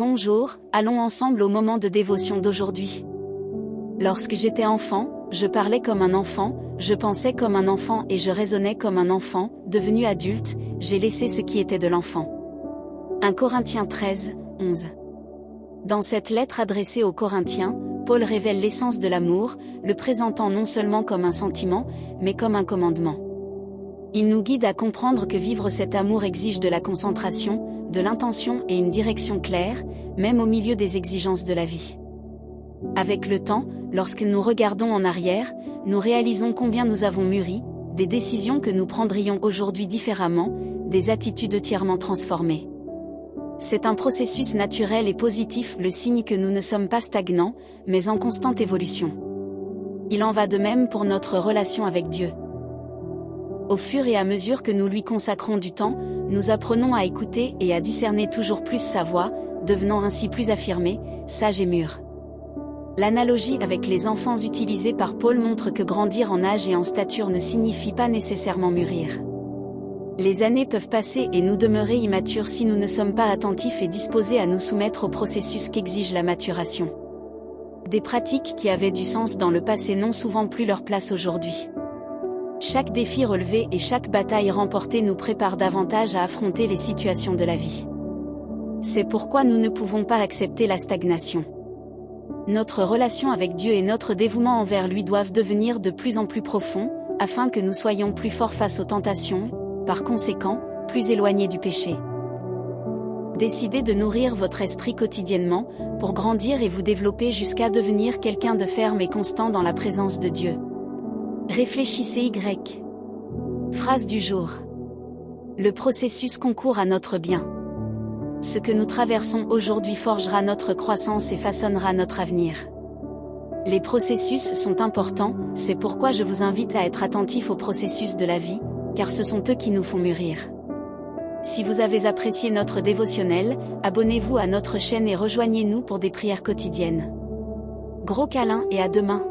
Bonjour, allons ensemble au moment de dévotion d'aujourd'hui. Lorsque j'étais enfant, je parlais comme un enfant, je pensais comme un enfant et je raisonnais comme un enfant. Devenu adulte, j'ai laissé ce qui était de l'enfant. 1 Corinthiens 13, 11. Dans cette lettre adressée aux Corinthiens, Paul révèle l'essence de l'amour, le présentant non seulement comme un sentiment, mais comme un commandement. Il nous guide à comprendre que vivre cet amour exige de la concentration, de l'intention et une direction claire, même au milieu des exigences de la vie. Avec le temps, lorsque nous regardons en arrière, nous réalisons combien nous avons mûri, des décisions que nous prendrions aujourd'hui différemment, des attitudes entièrement transformées. C'est un processus naturel et positif, le signe que nous ne sommes pas stagnants, mais en constante évolution. Il en va de même pour notre relation avec Dieu. Au fur et à mesure que nous lui consacrons du temps, nous apprenons à écouter et à discerner toujours plus sa voix, devenant ainsi plus affirmés, sages et mûrs. L'analogie avec les enfants utilisée par Paul montre que grandir en âge et en stature ne signifie pas nécessairement mûrir. Les années peuvent passer et nous demeurer immatures si nous ne sommes pas attentifs et disposés à nous soumettre au processus qu'exige la maturation. Des pratiques qui avaient du sens dans le passé n'ont souvent plus leur place aujourd'hui. Chaque défi relevé et chaque bataille remportée nous prépare davantage à affronter les situations de la vie. C'est pourquoi nous ne pouvons pas accepter la stagnation. Notre relation avec Dieu et notre dévouement envers lui doivent devenir de plus en plus profonds, afin que nous soyons plus forts face aux tentations, par conséquent, plus éloignés du péché. Décidez de nourrir votre esprit quotidiennement, pour grandir et vous développer jusqu'à devenir quelqu'un de ferme et constant dans la présence de Dieu. Réfléchissez Y. Phrase du jour. Le processus concourt à notre bien. Ce que nous traversons aujourd'hui forgera notre croissance et façonnera notre avenir. Les processus sont importants, c'est pourquoi je vous invite à être attentif aux processus de la vie, car ce sont eux qui nous font mûrir. Si vous avez apprécié notre dévotionnel, abonnez-vous à notre chaîne et rejoignez-nous pour des prières quotidiennes. Gros câlin et à demain.